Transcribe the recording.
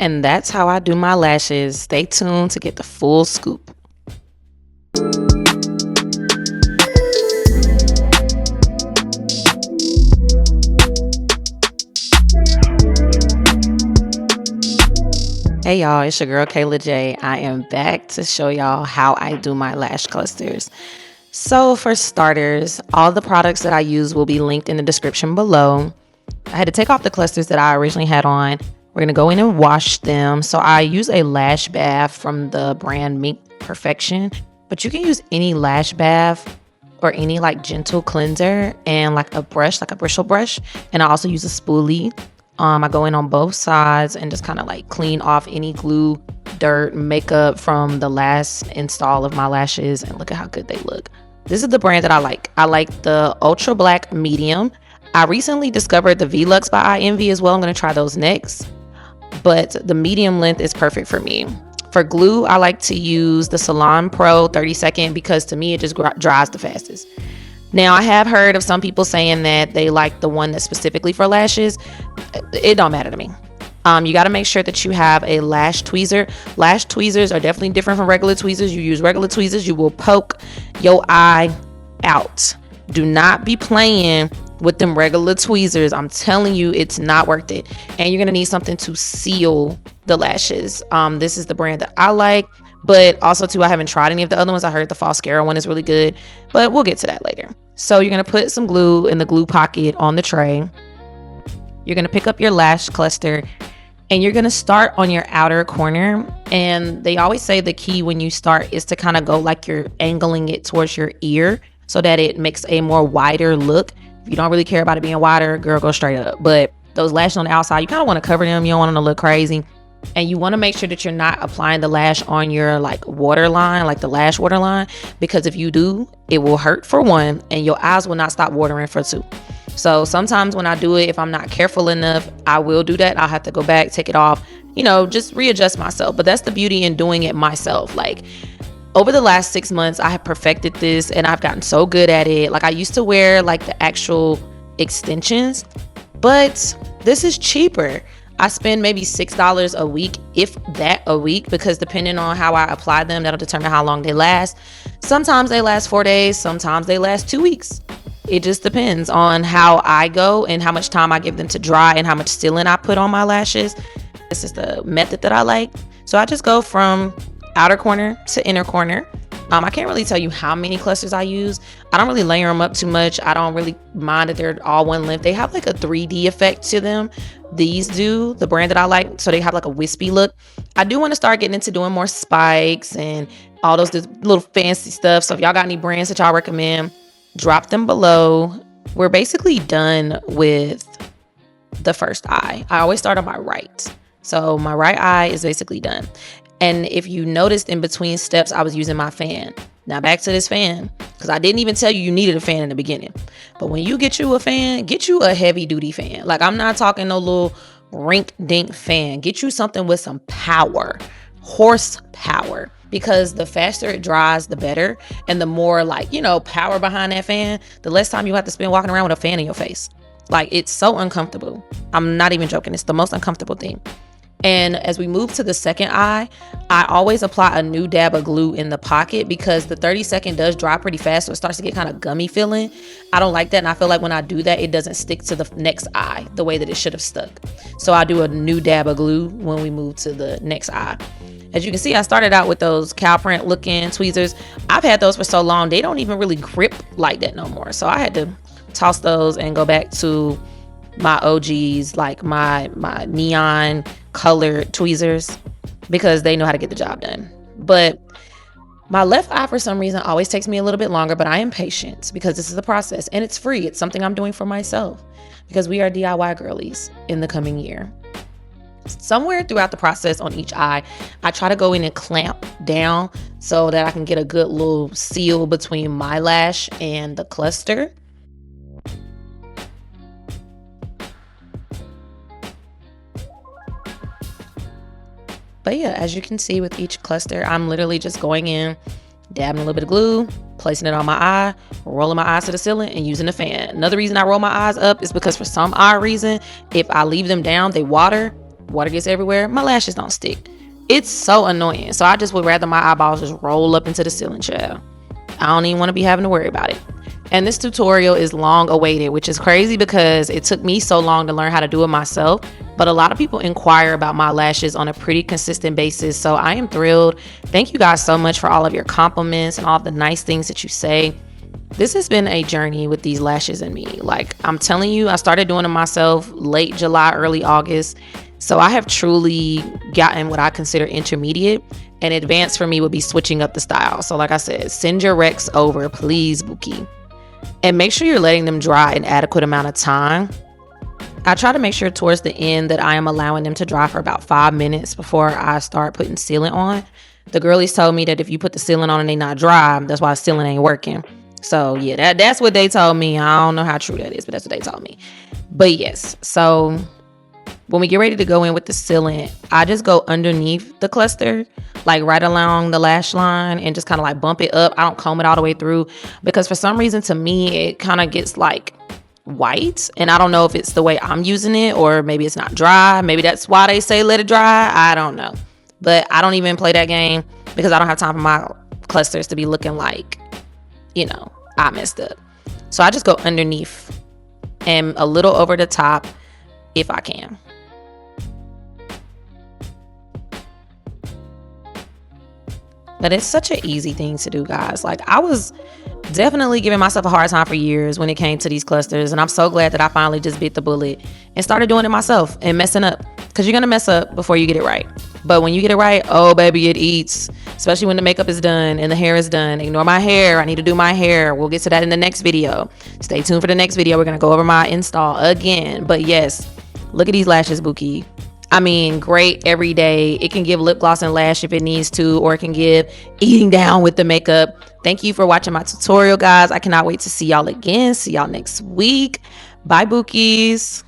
And that's how I do my lashes. Stay tuned to get the full scoop. Hey y'all, it's your girl Kayla J. I am back to show y'all how I do my lash clusters. So for starters, all the products that I use will be linked in the description below. I had to take off the clusters that I originally had on. We're gonna go in and wash them. So I use a lash bath from the brand Mink Perfection, but you can use any lash bath or any like gentle cleanser and like a brush, like a bristle brush. And I also use a spoolie. I go in on both sides and just kind of like clean off any glue, dirt, makeup from the last install of my lashes, and look at how good they look. This is the brand that I like. I like the Ultra Black Medium. I recently discovered the Velux by I Envy as well. I'm going to try those next. But the medium length is perfect for me. For glue, I like to use the Salon Pro 30 second because to me it just dries the fastest. Now, I have heard of some people saying that they like the one that's specifically for lashes. It don't matter to me. You got to make sure that you have a lash tweezer. Lash tweezers are definitely different from regular tweezers. You use regular tweezers, you will poke your eye out. Do not be playing with them regular tweezers. I'm telling you, it's not worth it. And you're going to need something to seal the lashes. This is the brand that I like. But also, too, I haven't tried any of the other ones. I heard the Falscara one is really good, but we'll get to that later. So you're going to put some glue in the glue pocket on the tray. You're going to pick up your lash cluster and you're going to start on your outer corner. And they always say the key when you start is to kind of go like you're angling it towards your ear so that it makes a more wider look. If you don't really care about it being wider, girl, go straight up. But those lashes on the outside, you kind of want to cover them. You don't want them to look crazy. And you want to make sure that you're not applying the lash on your like waterline, like the lash waterline, because if you do, it will hurt for one, and your eyes will not stop watering for two. So sometimes when I do it, if I'm not careful enough, I will do that. I'll have to go back, take it off, just readjust myself. But that's the beauty in doing it myself. Like over the last 6 months, I have perfected this and I've gotten so good at it. Like I used to wear like the actual extensions, but this is cheaper. I spend maybe $6 a week, if that a week, because depending on how I apply them, that'll determine how long they last. Sometimes they last 4 days, sometimes they last 2 weeks. It just depends on how I go and how much time I give them to dry and how much sealant I put on my lashes. This is the method that I like. So I just go from outer corner to inner corner. I can't really tell you how many clusters I use. I don't really layer them up too much. I don't really mind that they're all one length. They have like a 3D effect to them. These do, the brand that I like, so they have like a wispy look. I do want to start getting into doing more spikes and all those little fancy stuff. So if y'all got any brands that y'all recommend, drop them below. We're basically done with the first eye. I always start on my right. So my right eye is basically done. And if you noticed in between steps, I was using my fan. Now back to this fan, because I didn't even tell you needed a fan in the beginning. But when you get you a fan, get you a heavy duty fan. Like I'm not talking no little rink dink fan. Get you something with some power, horsepower, because the faster it dries, the better. And the more power behind that fan, the less time you have to spend walking around with a fan in your face. Like it's so uncomfortable. I'm not even joking. It's the most uncomfortable thing. And as we move to the second eye, I always apply a new dab of glue in the pocket because the 30 second does dry pretty fast. So it starts to get kind of gummy feeling. I don't like that. And I feel like when I do that, it doesn't stick to the next eye the way that it should have stuck. So I do a new dab of glue when we move to the next eye. As you can see, I started out with those cow print looking tweezers. I've had those for so long, they don't even really grip like that no more. So I had to toss those and go back to my OGs, like my neon colored tweezers, because they know how to get the job done. But my left eye, for some reason, always takes me a little bit longer, but I am patient because this is a process and it's free. It's something I'm doing for myself because we are DIY girlies in the coming year. Somewhere throughout the process on each eye, I try to go in and clamp down so that I can get a good little seal between my lash and the cluster. But yeah, as you can see with each cluster, I'm literally just going in, dabbing a little bit of glue, placing it on my eye, rolling my eyes to the ceiling, and using the fan. Another reason I roll my eyes up is because for some odd reason, if I leave them down, they water. water gets everywhere, my lashes don't stick. It's so annoying. So I just would rather my eyeballs just roll up into the ceiling, child. I don't even want to be having to worry about it. And this tutorial is long awaited, which is crazy because it took me so long to learn how to do it myself. But a lot of people inquire about my lashes on a pretty consistent basis. So I am thrilled. Thank you guys so much for all of your compliments and all the nice things that you say. This has been a journey with these lashes and me. Like, I'm telling you, I started doing them myself late July, early August. So I have truly gotten what I consider intermediate, and advanced for me would be switching up the style. So like I said, send your recs over, please, Bookie. And make sure you're letting them dry an adequate amount of time. I try to make sure towards the end that I am allowing them to dry for about 5 minutes before I start putting sealant on. The girlies told me that if you put the sealant on and they not dry, that's why sealant ain't working. So yeah, that's what they told me. I don't know how true that is, but that's what they told me. But yes, so when we get ready to go in with the sealant, I just go underneath the cluster, like right along the lash line, and just kind of like bump it up. I don't comb it all the way through because for some reason to me, it kind of gets like white. And I don't know if it's the way I'm using it or maybe it's not dry. Maybe that's why they say let it dry. I don't know. But I don't even play that game because I don't have time for my clusters to be looking like, I messed up. So I just go underneath and a little over the top if I can. But it's such an easy thing to do, guys. Like, I was definitely giving myself a hard time for years when it came to these clusters. And I'm so glad that I finally just bit the bullet and started doing it myself and messing up. Because you're going to mess up before you get it right. But when you get it right, oh, baby, it eats. Especially when the makeup is done and the hair is done. Ignore my hair. I need to do my hair. We'll get to that in the next video. Stay tuned for the next video. We're going to go over my install again. But yes, look at these lashes, Bookie. I mean, great every day. It can give lip gloss and lash if it needs to, or it can give eating down with the makeup. Thank you for watching my tutorial, guys. I cannot wait to see y'all again. See y'all next week. Bye, Bookies.